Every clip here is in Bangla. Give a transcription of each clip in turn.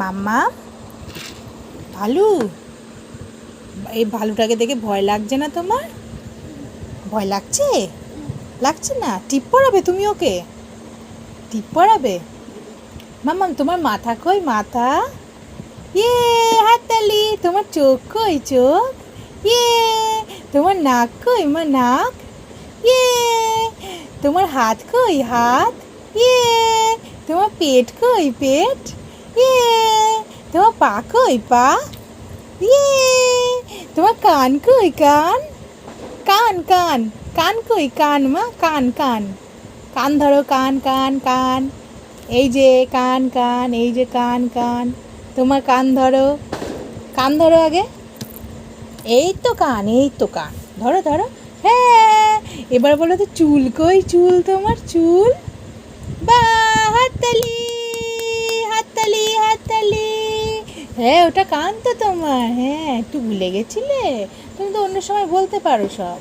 মাম্মা ভালু, এই ভালুটাকে দেখে ভয় লাগছে না তোমার? ভয় লাগছে? লাগছে না? টিপ পড়াবে তুমি ওকে? টিপ পড়াবে? মাম্মাম তোমার মাথা কই? মাথা ইয়ে, হাততালি। তোমার চোখ কই? চোখ ইয়ে। তোমার নাক কই? মা নাক ইয়ে। তোমার হাত কই? হাত ইয়ে। তোমার পেট কই? পেট ইয়ে। তোমার পা কই? পা ইয়ে। তোমার কান কই? কান কান কান কান কই? কান মা কান কান কান ধরো, কান কান কান। এই যে কান কান, এই যে কান কান। তোমার কান ধরো, কান ধরো আগে। এই তো কান, এই তো কান। ধরো ধরো। হ্যাঁ, এবার বলো তো চুল কই? চুল তোমার চুল। বা, হাততালি হাততালি হাততালি। হ্যাঁ, ওটা কান তো তোমার। হ্যাঁ, একটু ভুলে গেছিলে? তুমি তো অন্য সময় বলতে পারো সব।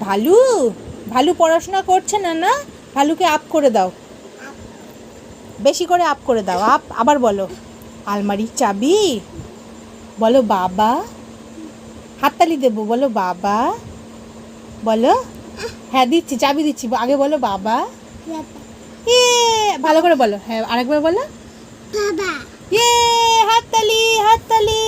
ভালু, ভালু পড়াশোনা করছে না না? ভালুকে আপ করে দাও, বেশি করে আপ করে দাও। আপ, আবার বলো আলমারির চাবি। বলো বাবা। হাততালি দেবো, বলো বাবা। বলো হ্যাঁ দিচ্ছি, চাবি দিচ্ছি। আগে বলো বাবা। ইয়ে, ভালো করে বলো। হ্যাঁ, আরেকবার বলো বাবা। ইয়ে, হাততালি হাততালি।